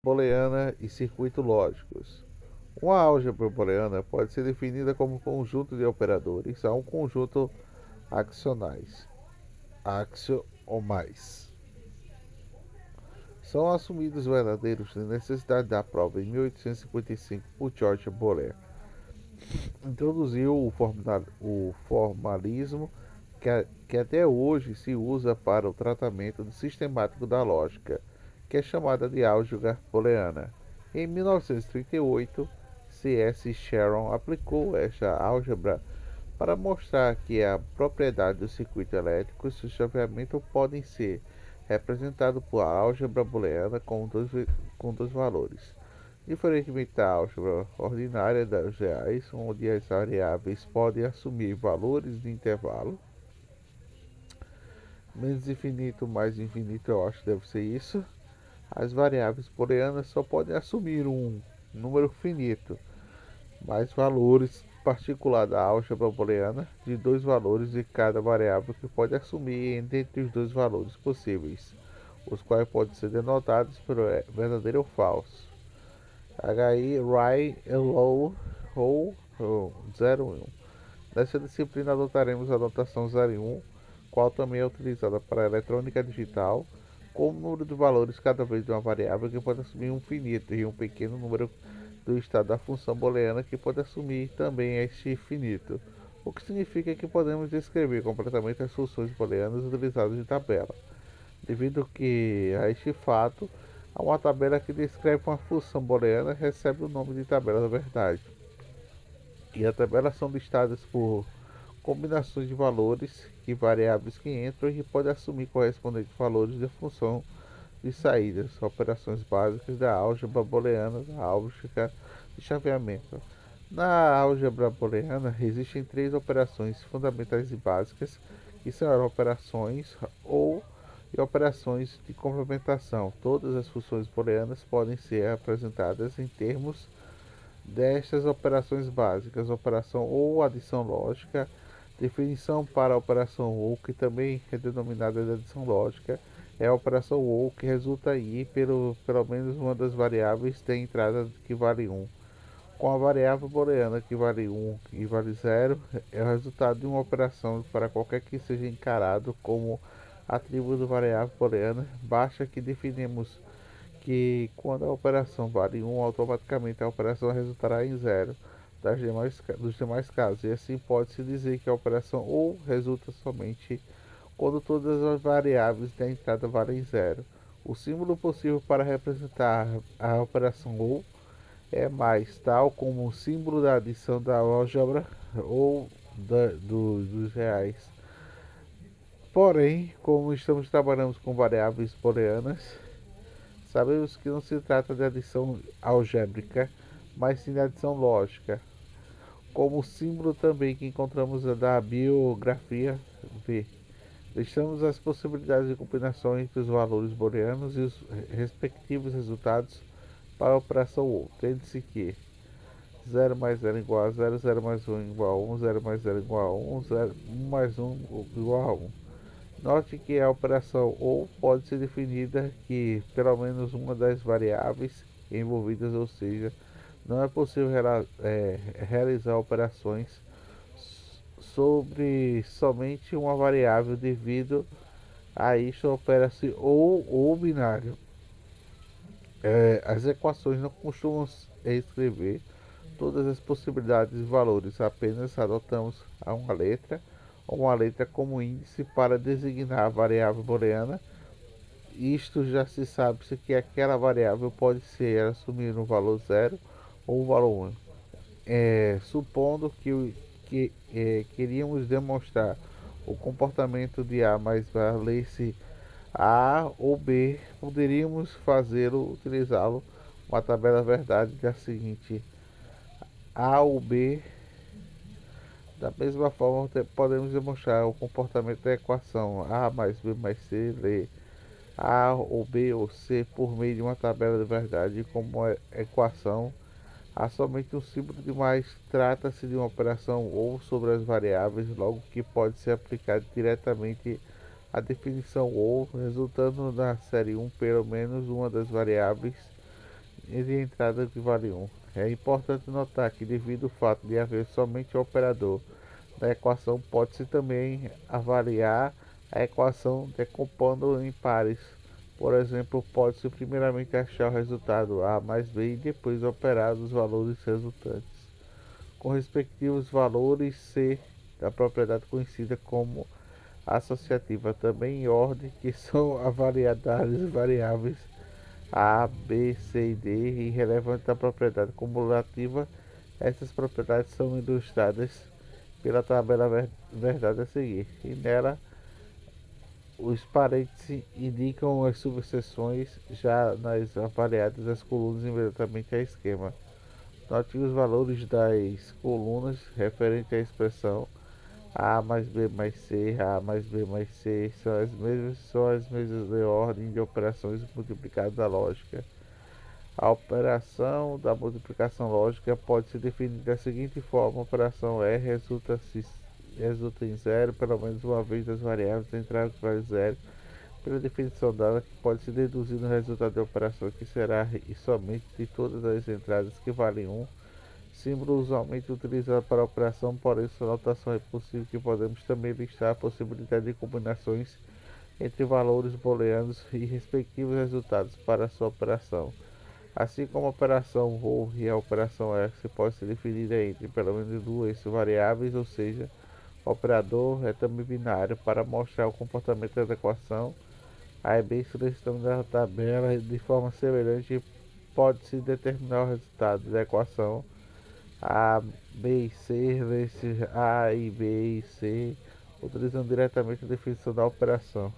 booleana e circuitos lógicos. Uma álgebra booleana pode ser definida como um conjunto de operadores a um conjunto axiais, axio ou mais. São assumidos verdadeiros na necessidade da prova em 1855 por George Boole. Introduziu o formalismo que até hoje se usa para o tratamento sistemático da lógica, que é chamada de álgebra booleana. Em 1938, C.S. Sharon aplicou esta álgebra para mostrar que a propriedade do circuito elétrico e seu chaveamento podem ser representados por álgebra booleana com dois valores. Diferentemente da álgebra ordinária das reais, onde as variáveis podem assumir valores de intervalo, menos infinito mais infinito, eu acho que deve ser isso, as variáveis booleanas só podem assumir um número finito, mais valores particular da álgebra booleana de dois valores de cada variável que pode assumir entre os dois valores possíveis, os quais podem ser denotados por verdadeiro ou falso. HI, Rai, Low, ou 0 e 1. Nessa disciplina adotaremos a notação 0 e 1, qual também é utilizada para a eletrônica digital, com o número de valores cada vez de uma variável que pode assumir um finito e um pequeno número do estado da função booleana que pode assumir também este finito, o que significa que podemos descrever completamente as funções booleanas utilizadas em tabela. Devido a este fato, uma tabela que descreve uma função booleana recebe o nome de tabela da verdade. E as tabelas são listadas por combinações de valores e variáveis que entram e podem assumir correspondentes valores de função de saídas, operações básicas da álgebra booleana, da álgebra de chaveamento. Na álgebra booleana existem três operações fundamentais e básicas, que são operações ou e operações de complementação. Todas as funções booleanas podem ser apresentadas em termos destas operações básicas: operação ou adição lógica, definição para a operação ou, que também é denominada de adição lógica, é a operação ou que resulta em pelo menos uma das variáveis de entrada que vale 1. Com a variável booleana que vale 1 e vale 0, é o resultado de uma operação para qualquer que seja encarado como atributo variável booleana. Basta que definimos que quando a operação vale 1, automaticamente a operação resultará em 0 dos demais casos. E assim pode-se dizer que a operação ou resulta somente quando todas as variáveis da entrada valem 0. O símbolo possível para representar a operação ou é mais, tal como o símbolo da adição da álgebra ou dos reais. Porém, como estamos trabalhando com variáveis booleanas, sabemos que não se trata de adição algébrica, mas sim de adição lógica, como o símbolo também que encontramos da biografia V. Listamos as possibilidades de combinação entre os valores booleanos e os respectivos resultados para a operação OR, tendo-se que 0 mais 0 igual a 0, 0 mais 1 igual a 1, 0 mais 0 igual a 1, 0, 1 mais 1 igual a 1. Note que a operação OR pode ser definida que pelo menos uma das variáveis envolvidas, ou seja, não é possível realizar operações sobre somente uma variável devido a isso opera-se ou binário. As equações não costumam escrever todas as possibilidades de valores, apenas adotamos uma letra como índice para designar a variável booleana. Isto já se sabe que aquela variável pode ser assumir um valor 0 ou um valor 1. Supondo que queríamos demonstrar o comportamento de A mais valer-se A ou B, poderíamos fazê-lo utilizá-lo uma tabela verdade da seguinte: A ou B. Da mesma forma, podemos demonstrar o comportamento da equação A mais B mais C, ler A ou B ou C por meio de uma tabela de verdade. Como equação há somente um símbolo de mais, trata-se de uma operação ou sobre as variáveis, logo que pode ser aplicada diretamente a definição ou, resultando na série 1 pelo menos uma das variáveis de entrada que vale 1. É importante notar que, devido ao fato de haver somente um operador da equação, pode-se também avaliar a equação decompondo em pares. Por exemplo, pode-se primeiramente achar o resultado A mais B e depois operar os valores resultantes, com respectivos valores C da propriedade conhecida como associativa, também em ordem, que são avaliadas variáveis A, B, C e D e relevantes da propriedade cumulativa. Essas propriedades são ilustradas pela tabela verdade a seguir, e nela os parênteses indicam as subseções, já nas avaliadas as colunas imediatamente a esquema. Note os valores das colunas referentes à expressão A mais B mais C, A mais B mais C são as mesmas de ordem de operações multiplicadas da lógica. A operação da multiplicação lógica pode ser definida da seguinte forma: a operação E resulta em zero pelo menos uma vez das variáveis da entrada que vale zero. Pela definição dada, que pode se deduzir no resultado da operação, que será e somente de todas as entradas que valem 1. Símbolo usualmente utilizado para a operação, porém sua notação é possível, que podemos também listar a possibilidade de combinações entre valores booleanos e respectivos resultados para sua operação. Assim como a operação ou e a operação X pode ser definida entre pelo menos duas variáveis, ou seja, o operador é também binário. Para mostrar o comportamento da equação A e B, solicitamos na tabela de forma semelhante, pode-se determinar o resultado da equação A, B e C vezes A e B e C, utilizando diretamente a definição da operação.